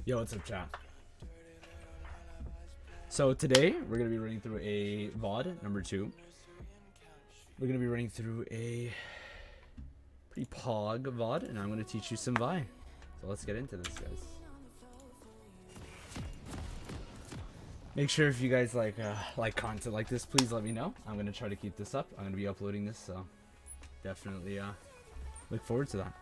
Yo, what's up, chat? So today we're gonna be running through a VOD number 2. We're gonna be running through a pretty pog VOD, and I'm gonna teach you some Vi. So let's get into this, guys. Make sure if you guys like content like this, please let me know. I'm gonna try to keep this up. I'm gonna be uploading this, so definitely look forward to that.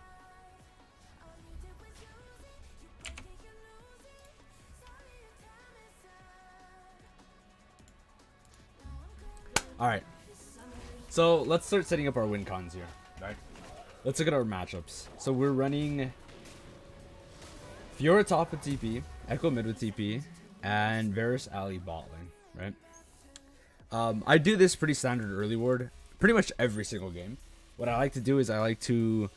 Alright, so let's start setting up our win cons here. Right? Let's look at our matchups. So we're running Fiora top with TP, Echo mid with TP, and Varus alley bot lane, right? I do this pretty standard early ward pretty much every single game. What I like to do is I like to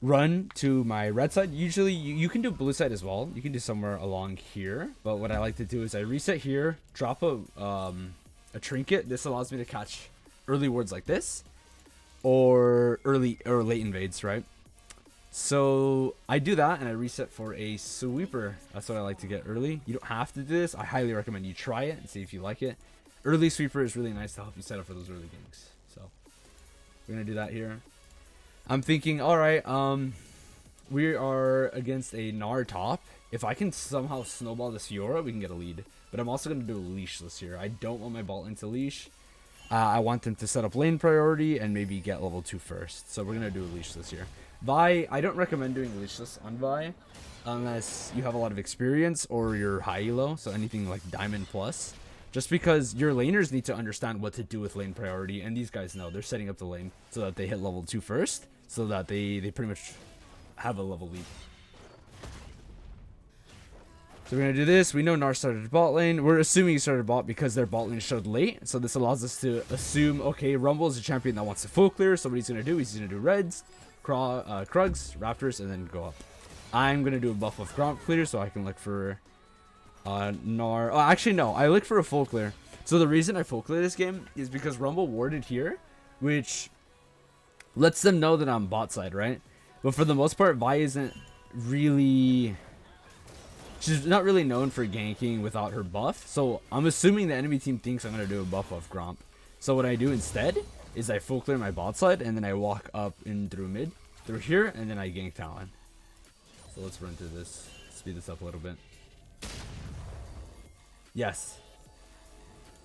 run to my red side. Usually you can do blue side as well. You can do somewhere along here, but what I like to do is I reset here, drop a trinket. This allows me to catch early wards like this, or early or late invades, right? So I do that and I reset for a sweeper. That's what I like to get early. You don't have to do this. I highly recommend you try it and see if you like it. Early sweeper is really nice to help you set up for those early ganks. So we're gonna do that here. I'm thinking, all right, we are against a Gnar top. If I can somehow snowball this Fiora, we can get a lead. But I'm also going to do a leashless here. I don't want my bot lane to leash. I want them to set up lane priority and maybe get level 2 first. So we're going to do a leashless here. Vi, I don't recommend doing leashless on Vi unless you have a lot of experience or you're high elo, so anything like diamond plus. Just because your laners need to understand what to do with lane priority, and these guys know. They're setting up the lane so that they hit level 2 first, so that they pretty much have a level lead. So we're going to do this. We know Nar started bot lane. We're assuming he started bot because their bot lane showed late. So this allows us to assume, okay, Rumble is a champion that wants to full clear. So what he's going to do is he's going to do Reds, Krugs, Raptors, and then go up. I'm going to do a buff of Gromp clear so I can look for Nar. Oh, actually, no. I look for a full clear. So the reason I full clear this game is because Rumble warded here, which lets them know that I'm bot side, right? But for the most part, Vi isn't really... She's not really known for ganking without her buff. So I'm assuming the enemy team thinks I'm going to do a buff of Gromp. So what I do instead is I full clear my bot side and then I walk up in through mid, through here, and then I gank Talon. So let's run through this. Speed this up a little bit. Yes.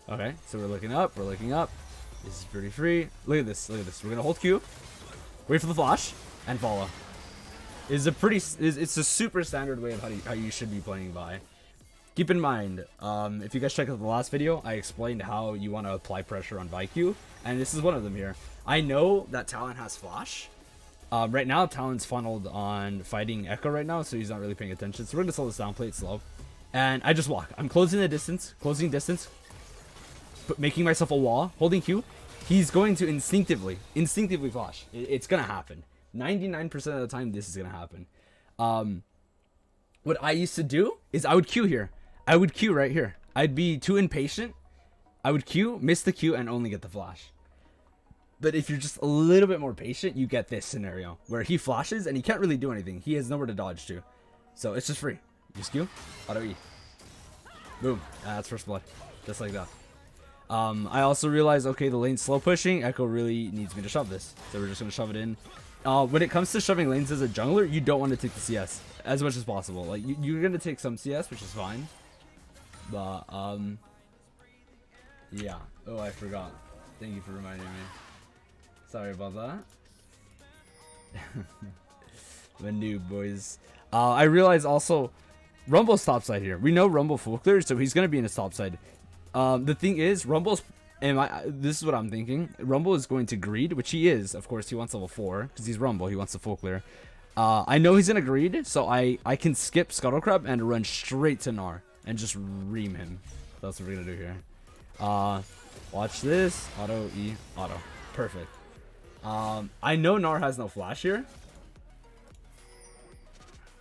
Okay, so we're looking up. We're looking up. This is pretty free. Look at this. Look at this. We're going to hold Q. Wait for the flash. And follow. It's a super standard way of how you should be playing Vi. Keep in mind, if you guys check out the last video, I explained how you want to apply pressure on Vi Q. And this is one of them here. I know that Talon has flash. Right now, Talon's funneled on fighting Echo right now, so he's not really paying attention. So we're going to slow this down, play it slow. And I just walk. I'm closing the distance. Closing distance. But making myself a wall. Holding Q. He's going to instinctively flash. It's going to happen. 99% of the time, this is going to happen. What I used to do is I would Q here. I would Q right here. I'd be too impatient. I would Q, miss the Q, and only get the flash. But if you're just a little bit more patient, you get this scenario where he flashes and he can't really do anything. He has nowhere to dodge to. So it's just free. Just Q, auto E. Boom. That's first blood. Just like that. I also realized, okay, the lane's slow pushing. Echo really needs me to shove this. So we're just going to shove it in. When it comes to shoving lanes as a jungler, you don't want to take the CS as much as possible. Like, you're going to take some CS, which is fine. But, yeah. Oh, I forgot. Thank you for reminding me. Sorry about that. The noob, boys. I realized also, Rumble's topside here. We know Rumble full clear, so he's going to be in his topside. The thing is, Rumble's... this is what I'm thinking. Rumble is going to greed, which he is. Of course, he wants level 4, because he's Rumble. He wants the full clear. I know he's going to greed, so I can skip Scuttle Crab and run straight to Gnar and just ream him. That's what we're going to do here. Watch this. Auto, E, auto. Perfect. I know Gnar has no flash here.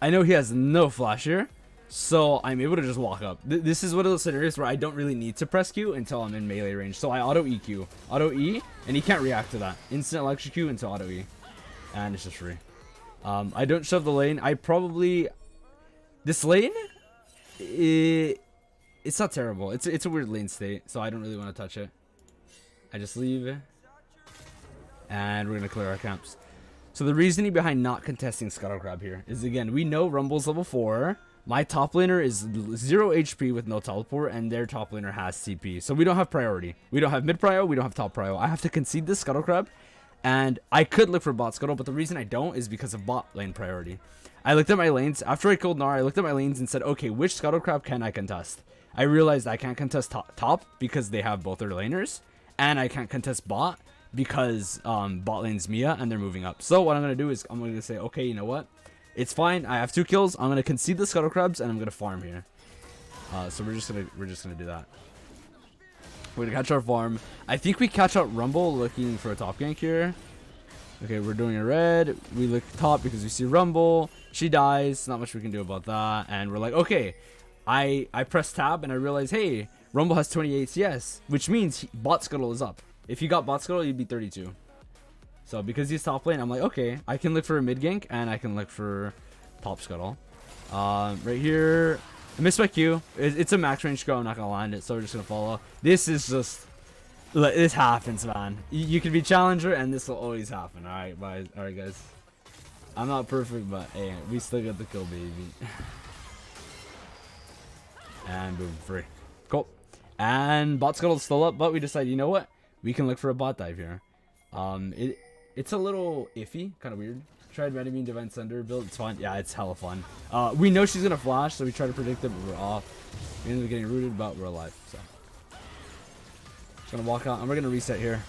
I know he has no flash here. So I'm able to just walk up. This is one of those scenarios where I don't really need to press Q until I'm in melee range. So I auto EQ. Auto E, and he can't react to that. Instant electric Q into auto E. And it's just free. I don't shove the lane. I probably... This lane? It's not terrible. It's a weird lane state, so I don't really want to touch it. I just leave. And we're going to clear our camps. So the reasoning behind not contesting Scuttle Crab here is, again, we know Rumble's level 4. My top laner is 0 HP with no teleport, and their top laner has CP. So we don't have priority. We don't have mid prio, we don't have top prio. I have to concede this Scuttle Crab, and I could look for bot Scuttle, but the reason I don't is because of bot lane priority. I looked at my lanes. After I killed Gnar, I looked at my lanes and said, okay, which Scuttle Crab can I contest? I realized I can't contest top because they have both their laners, and I can't contest bot because bot lane's Mia, and they're moving up. So what I'm going to do is I'm going to say, okay, you know what? It's fine. I have 2 kills. I'm gonna concede the Scuttle Crabs and I'm gonna farm here. So we're just gonna do that. We're gonna catch our farm. I think we catch out Rumble looking for a top gank here. Okay, we're doing a red. We look top because we see Rumble. She dies. Not much we can do about that. And we're like, okay. I press tab and I realize, hey, Rumble has 28 CS, which means bot Scuttle is up. If you got bot Scuttle, you'd be 32. So because he's top lane, I'm like, okay, I can look for a mid gank and I can look for top Scuttle. Right here, I missed my Q. It's a max range go. I'm not gonna land it, so we're just gonna follow. This is just, this happens, man. You can be challenger, and this will always happen. All right, bye. All right, guys. I'm not perfect, but hey, we still get the kill, baby. And boom, free. Cool. And bot Scuttle's still up, but we decide, you know what? We can look for a bot dive here. It's a little iffy, kind of weird. Tried Metamine Divine Thunder build. It's fine. Yeah, it's hella fun. We know she's gonna flash, so we try to predict it, but we're off. We ended up getting rooted, but we're alive. So just gonna walk out, and we're gonna reset here.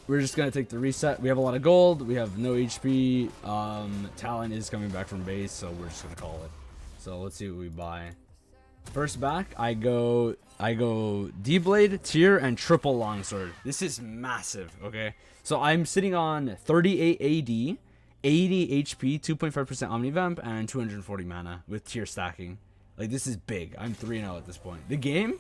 We're just gonna take the reset. We have a lot of gold. We have no HP. Talon is coming back from base, so we're just gonna call it. So let's see what we buy. First back, I go D-Blade, Tier, and triple longsword. This is massive, okay? So I'm sitting on 38 AD, 80 HP, 2.5% Omnivamp, and 240 mana with Tier stacking. Like, this is big. I'm 3-0 at this point. The game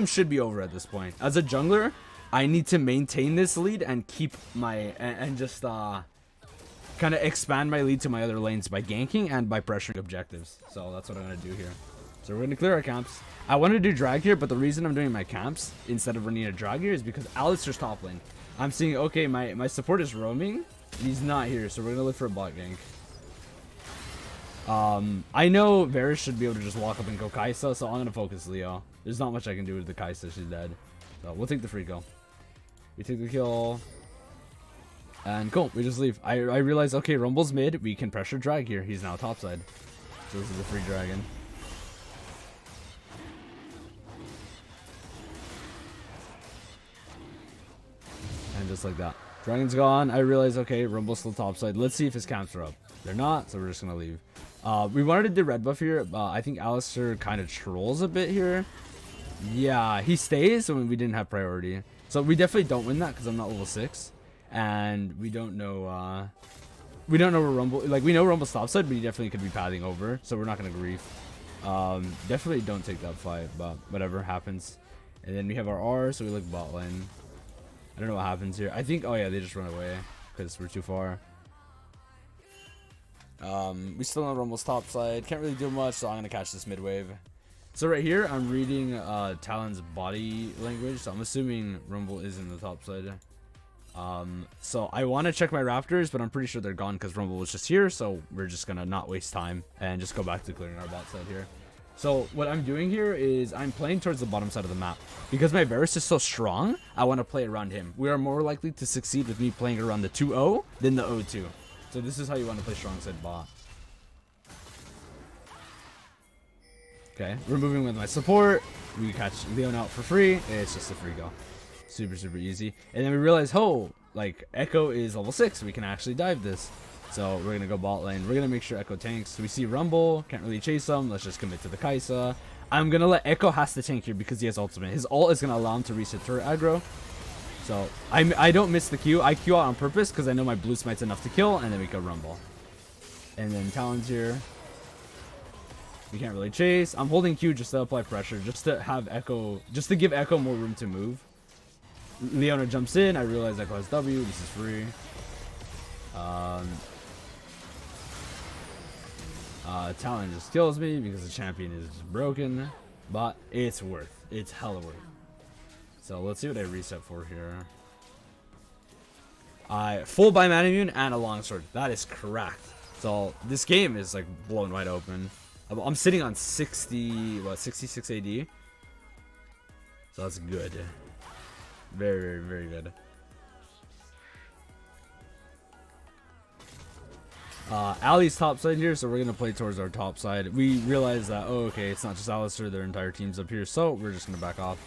should be over at this point. As a jungler, I need to maintain this lead and keep my, and just kind of expand my lead to my other lanes by ganking and by pressuring objectives. So that's what I'm going to do here. So we're going to clear our camps. I want to do drag here, but the reason I'm doing my camps instead of running a drag here is because Alistar's top lane. I'm seeing, okay, my support is roaming. He's not here, so we're going to look for a bot gank. I know Varus should be able to just walk up and go Kai'Sa, so I'm going to focus Leo. There's not much I can do with the Kai'Sa. She's dead. So we'll take the free kill. We take the kill. And cool, we just leave. I realize, okay, Rumble's mid. We can pressure drag here. He's now topside. So this is a free dragon. And just like that. Dragon's gone. I realize, okay, Rumble's still topside. Let's see if his camps are up. They're not, so we're just going to leave. We wanted to do red buff here. I think Alistar kind of trolls a bit here. Yeah, he stays when we didn't have priority. So we definitely don't win that because I'm not level 6. And we don't know where Rumble, like, we know Rumble's topside, but he definitely could be pathing over. So we're not going to grief. Definitely don't take that fight, but whatever happens. And then we have our R, so we look bot lane. I don't know what happens here. I think, oh yeah, they just run away because we're too far. We still on Rumble's top side. Can't really do much, so I'm going to catch this mid wave. So right here, I'm reading Talon's body language, so I'm assuming Rumble is in the top side. So I want to check my Raptors, but I'm pretty sure they're gone because Rumble was just here, so we're just going to not waste time and just go back to clearing our bot side here. So what I'm doing here is I'm playing towards the bottom side of the map. Because my Varus is so strong, I want to play around him. We are more likely to succeed with me playing around the 2-0 than the 0-2. So this is how you want to play strong side bot. Okay, we're moving with my support. We catch Leon out for free. It's just a free go. Super, super easy. And then we realize, oh, like, Echo is level 6. We can actually dive this. So we're going to go bot lane. We're going to make sure Echo tanks. We see Rumble. Can't really chase him. Let's just commit to the Kai'Sa. I'm going to let Echo has to tank here because he has ultimate. His ult is going to allow him to reset turret aggro. So I don't miss the Q. I Q out on purpose because I know my blue smite's enough to kill. And then we go Rumble. And then Talon's here. We can't really chase. I'm holding Q just to apply pressure. Just to have Echo. Just to give Echo more room to move. Leona jumps in. I realize Echo has W. This is free. Talon just kills me because the champion is broken, but it's worth. It's hella worth. So let's see what I reset for here. Full by mana immune and a longsword. That is correct. So this game is like blown wide open. I'm sitting on 66 AD. So that's good. Very, very, very good. Ali's top side here, so we're gonna play towards our top side. We realize that, oh, okay, it's not just Alistar, their entire team's up here, so we're just gonna back off.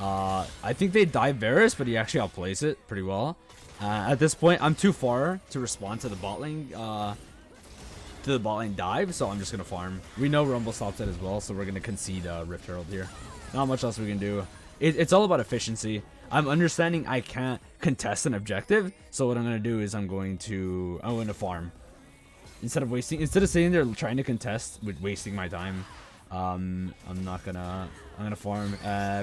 I think they dive Varus, but he actually outplays it pretty well. At this point, I'm too far to respond to the bot lane dive, so I'm just gonna farm. We know Rumble's top side as well, so we're gonna concede Rift Herald here. Not much else we can do. It's all about efficiency. I'm understanding I can't contest an objective, so what I'm gonna do is I'm going to farm. Instead of sitting there trying to contest with wasting my time, I'm gonna farm.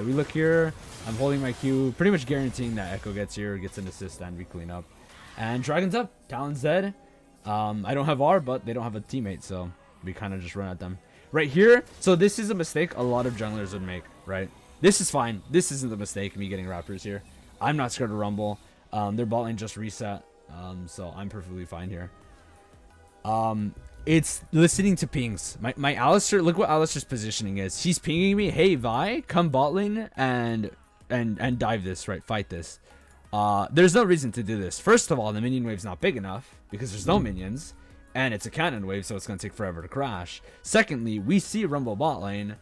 We look here. I'm holding my Q, pretty much guaranteeing that Echo gets here, gets an assist, and we clean up. And Dragon's up. Talon's dead. I don't have R, but they don't have a teammate, so we kind of just run at them. Right here, so this is a mistake a lot of junglers would make, right? This is fine. This isn't the mistake, me getting Raptors here. I'm not scared of Rumble. Their bot lane just reset, so I'm perfectly fine here. It's listening to pings. My Alistar, look what Alistar's positioning is. He's pinging me, hey Vi, come bot lane and dive this, right? Fight this. There's no reason to do this. First of all, the minion wave's not big enough because there's no minions, and it's a cannon wave, so it's gonna take forever to crash. Secondly, we see Rumble bot lane,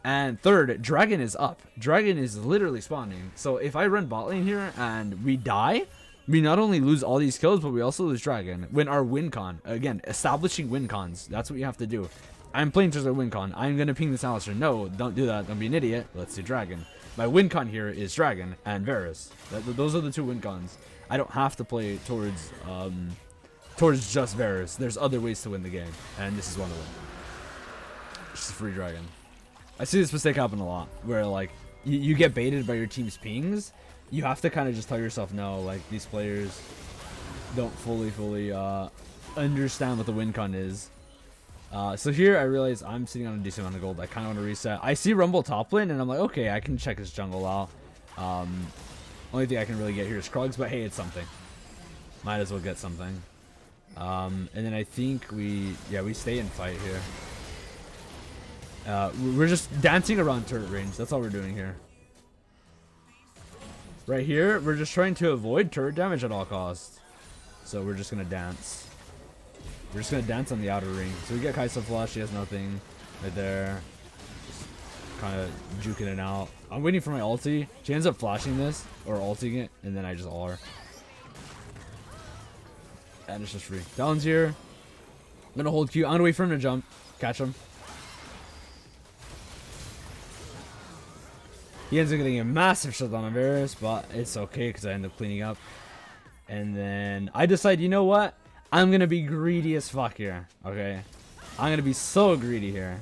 and third, Dragon is up. Dragon is literally spawning. So if I run bot lane here and we die, we not only lose all these kills, but we also lose dragon. When our win con, again, establishing win cons, that's what you have to do. I'm playing towards a win con. I'm going to ping this Alistair. No, don't do that. Don't be an idiot. Let's do dragon. My win con here is dragon and Varus. Those are the 2 win cons. I don't have to play towards just Varus. There's other ways to win the game, and this is one of them. Just a free dragon. I see this mistake happen a lot, where like you get baited by your team's pings. You have to kind of just tell yourself, no, like these players don't fully understand what the win con is. So here I realize I'm sitting on a decent amount of gold. I kind of want to reset. I see Rumble top lane, and I'm like, okay, I can check his jungle out. Only thing I can really get here is Krugs, but hey, it's something. Might as well get something. And then I think we stay and fight here. We're just dancing around turret range. That's all we're doing here. Right here, we're just trying to avoid turret damage at all costs. So we're just gonna dance. We're just gonna dance on the outer ring. So we get Kai'Sa flush. He has nothing right there. Just kind of juking it out. I'm waiting for my ulti. She ends up flashing this or ulting it, and then I just ult her. And it's just free. Talon's here. I'm gonna hold Q. I'm gonna wait for him to jump. Catch him. He ends up getting a massive shutdown on Varus, but it's okay because I end up cleaning up. And then I decide, you know what? I'm gonna be greedy as fuck here. Okay, I'm gonna be so greedy here.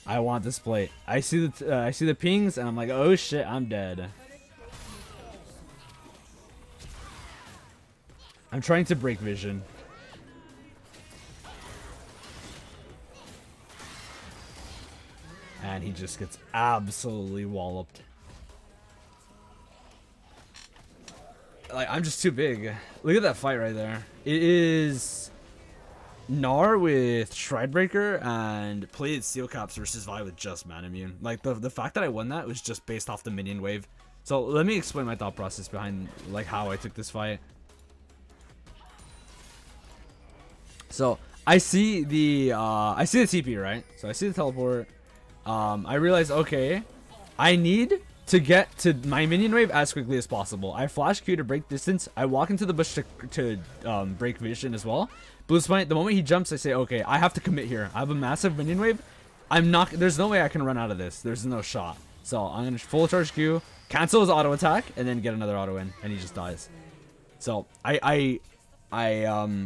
I want this plate. I see the pings, and I'm like, oh shit, I'm dead. I'm trying to break vision. And he just gets absolutely walloped. Like, I'm just too big. Look at that fight right there. It is Gnar with Shridebreaker and plated Steel Caps versus Vi with just Man Immune. Like, the fact that I won that was just based off the minion wave. So let me explain my thought process behind like how I took this fight. So I see the TP, right? So I see the teleport. I realize, okay, I need to get to my minion wave as quickly as possible. I flash Q to break distance. I walk into the bush to break vision as well. Blue Spine, the moment he jumps, I say, okay, I have to commit here. I have a massive minion wave. There's no way I can run out of this. There's no shot. So I'm going to full charge Q, cancel his auto attack, and then get another auto in, and he just dies. So I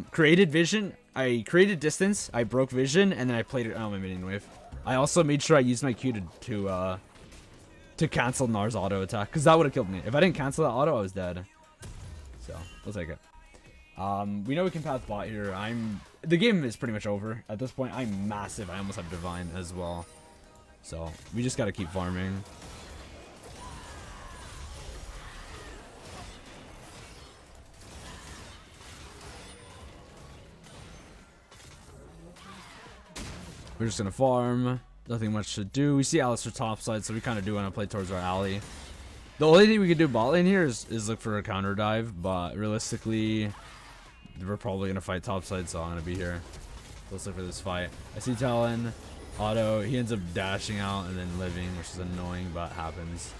created vision. I created distance. I broke vision, and then I played it on my minion wave. I also made sure I used my Q to cancel Gnar's auto attack, because that would have killed me. If I didn't cancel that auto, I was dead. So we'll take it. We know we can path bot here. The game is pretty much over at this point. I'm massive. I almost have divine as well. So we just got to keep farming. We're just gonna farm. Nothing much to do. We see Alistair topside, so we kind of do want to play towards our alley. The only thing we could do bot lane here is look for a counter dive, but realistically, we're probably gonna fight topside, so I'm gonna be here. Let's look for this fight. I see Talon, auto. He ends up dashing out and then living, which is annoying, but happens.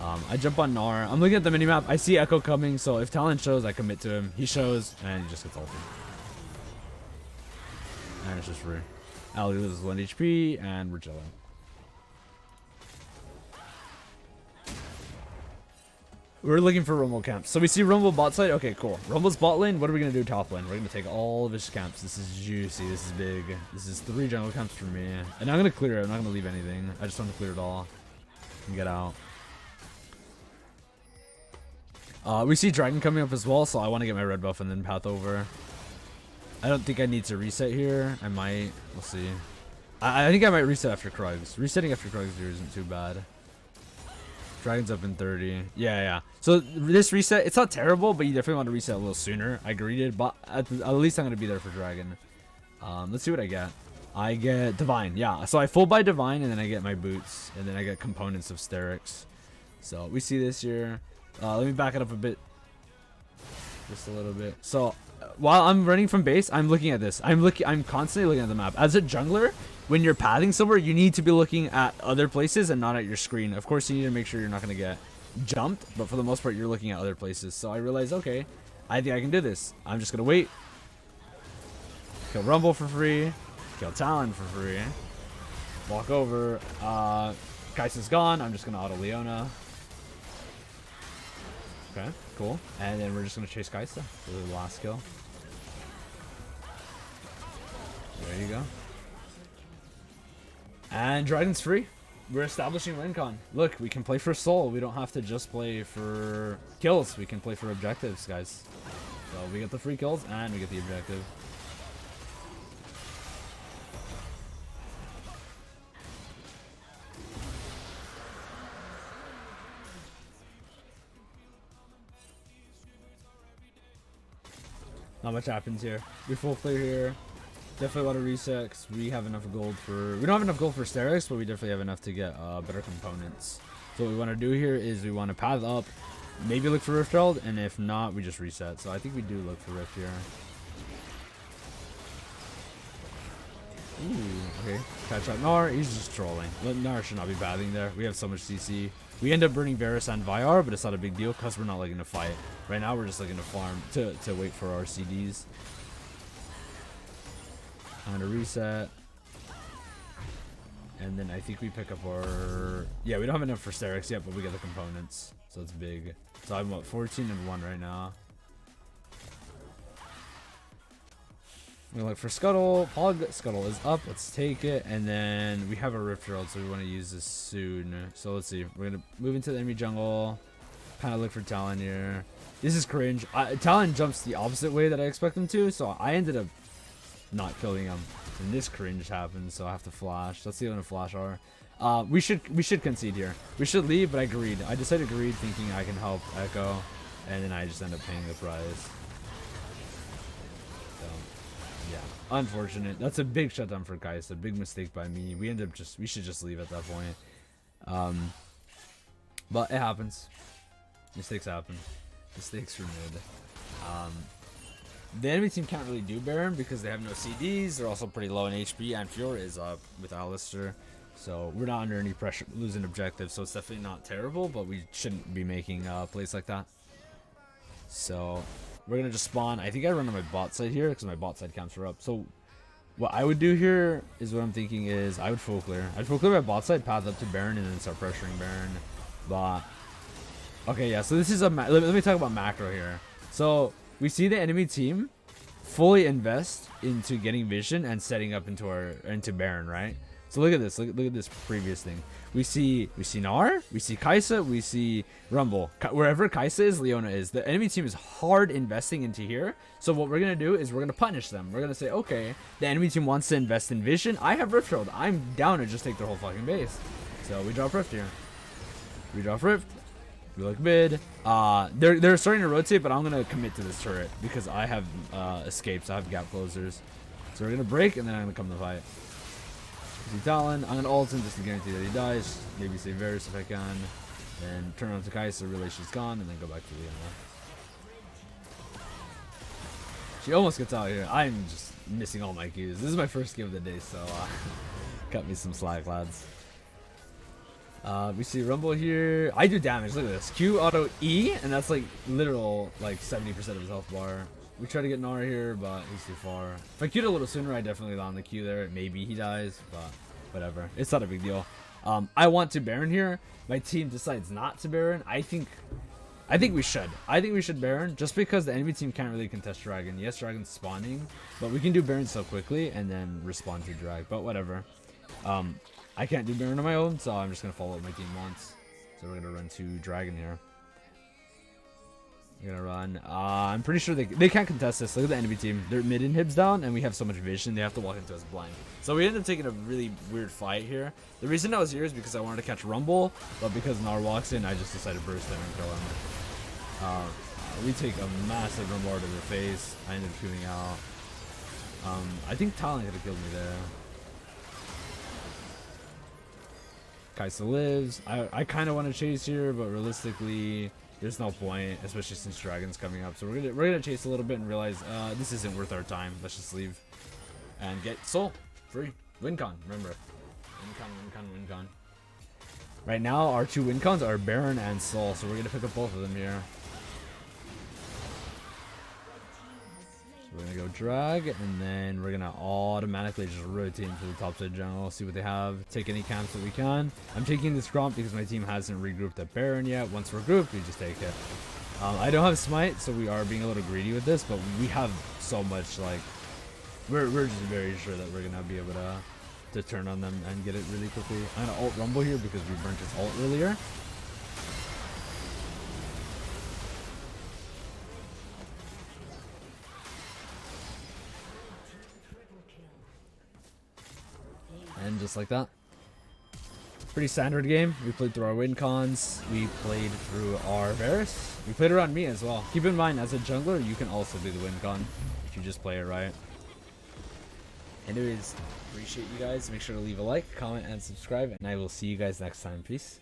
I jump on Gnar. I'm looking at the minimap. I see Echo coming, so if Talon shows, I commit to him. He shows, and he just gets ulted. And it's just free. Ali loses 1 HP, and we're chilling. We're looking for Rumble camps. So we see Rumble bot side. Okay, cool. Rumble's bot lane. What are we going to do top lane? We're going to take all of his camps. This is juicy. This is big. This is 3 jungle camps for me. And I'm going to clear it. I'm not going to leave anything. I just want to clear it all and get out. We see Dragon coming up as well, so I want to get my red buff and then path over. I don't think I need to reset here. I might. We'll see. I think I might reset after Krugs. Resetting after Krugs here isn't too bad. Dragon's up in 30. Yeah. So this reset, it's not terrible, but you definitely want to reset a little sooner. I greeted, but at least I'm going to be there for Dragon. Let's see what I get. I get Divine. Yeah, so I full buy Divine, and then I get my boots, and then I get components of Sterix. So we see this here. Let me back it up a bit. Just a little bit. So while I'm running from base, I'm looking at this. I'm constantly looking at the map. As a jungler, when you're pathing somewhere, you need to be looking at other places and not at your screen. Of course, you need to make sure you're not going to get jumped, but for the most part, you're looking at other places. So I realized, okay, I think I can do this. I'm just gonna wait. Kill Rumble for free. Kill Talon for free. Walk over. Kai'Sa's gone. I'm just gonna auto Leona. Okay, cool. And then we're just gonna chase Kai'Sa for the last kill. There you go. And Dragon's free. We're establishing win con. Look, we can play for soul. We don't have to just play for kills. We can play for objectives, guys. So we get the free kills and we get the objective. Not much happens here. We full clear here. Definitely want to reset because we have enough gold for... We don't have enough gold for Sterix, but we definitely have enough to get better components. So what we want to do here is we want to path up, maybe look for Rift Herald, and if not, we just reset. So I think we do look for Rift here. Ooh, okay. Catch up Gnar. He's just trolling. Gnar should not be bathing there. We have so much CC. We end up burning Varus and Vyar, but it's not a big deal because we're not looking to fight. Right now, we're just looking to farm, to wait for our CDs. I'm going to reset. And then I think we pick up our... Yeah, we don't have enough for Sterix yet, but we get the components. So it's big. So I'm, what, 14 and 1 right now. We look for Scuttle. Pog Scuttle is up. Let's take it. And then we have a Rift Herald, so we want to use this soon. So let's see. We're going to move into the enemy jungle. Kind of look for Talon here. This is cringe. Talon jumps the opposite way that I expect him to, so I ended up not killing him. And this cringe happens, so I have to flash. Let's see what a flash are. We should concede here. We should leave, but I agreed. I decided to agreed thinking I can help Echo, and then I just end up paying the price. Yeah, unfortunate. That's a big shutdown for Kai'Sa. A big mistake by me. We should just leave at that point. But it happens. Mistakes happen. Mistakes are made. The enemy team can't really do Baron because they have no CDs. They're also pretty low in HP, and Fiora is up with Alistar. So we're not under any pressure losing objectives. So it's definitely not terrible, but we shouldn't be making plays like that. So we're gonna just spawn. I think I run on my bot side here because my bot side camps are up. So what I would do here is what I'm thinking is I would full clear. I'd full clear my bot side, path up to Baron, and then start pressuring Baron. But okay, yeah. So this is a let me talk about macro here. So we see the enemy team fully invest into getting vision and setting up into Baron, right? So look at this. Look at this previous thing. We see Gnar, we see Kai'Sa, we see Rumble. Wherever Kai'Sa is, Leona is. The enemy team is hard investing into here. So what we're gonna do is we're gonna punish them. We're gonna say, okay, the enemy team wants to invest in vision. I have Rift Herald. I'm down to just take their whole fucking base. So we drop Rift here. We drop Rift. We look mid. They're starting to rotate, but I'm gonna commit to this turret because I have escapes. I have gap closers. So we're gonna break, and then I'm gonna come to fight. See Talon. I'm gonna ult him just to guarantee that he dies. Maybe save Varus if I can. Then turn on to Kai'Sa, realize she's gone, and then go back to Leona. She almost gets out here. I'm just missing all my cues. This is my first game of the day, so cut me some slack, lads. We see Rumble here. I do damage. Look at this. Q auto E, and that's like literal like 70% of his health bar. We try to get Gnar here, but he's too far. If I Q'd a little sooner, I definitely land the Q there. Maybe he dies, but whatever. It's not a big deal. I want to Baron here. My team decides not to Baron. I think we should. I think we should Baron just because the enemy team can't really contest Dragon. Yes, Dragon's spawning, but we can do Baron so quickly and then respond to Drag. But whatever. I can't do Baron on my own, so I'm just gonna follow what my team wants. So we're gonna run to Dragon here. We're gonna run. I'm pretty sure they can't contest this. Look at the enemy team. Their mid inhibs down, and we have so much vision. They have to walk into us blind. So we ended up taking a really weird fight here. The reason I was here is because I wanted to catch Rumble, but because Gnar walks in, I just decided to burst in and kill him. We take a massive Rumble to the face. I ended up queuing out. I think Talon could have killed me there. Kai'Sa lives. I kind of want to chase here, but realistically, there's no point, especially since Dragon's coming up. So we're gonna chase a little bit and realize this isn't worth our time. Let's just leave and get soul free. Win con, remember. Win con. Right now, our 2 win cons are Baron and Soul, so we're gonna pick up both of them here. So we're gonna go drag, and then we're gonna automatically just rotate into the top side jungle, see what they have, take any camps that we can. I'm taking this Gromp because my team hasn't regrouped at Baron yet. Once we're grouped, we just take it. I don't have Smite, so we are being a little greedy with this, but we have so much, like, we're just very sure that we're gonna be able to turn on them and get it really quickly. I'm gonna ult Rumble here because we burnt his ult earlier. And just like that. Pretty standard game. We played through our win cons. We played through our Varus. We played around me as well. Keep in mind, as a jungler, you can also do the win con if you just play it right. Anyways, appreciate you guys. Make sure to leave a like, comment, and subscribe, and I will see you guys next time. Peace.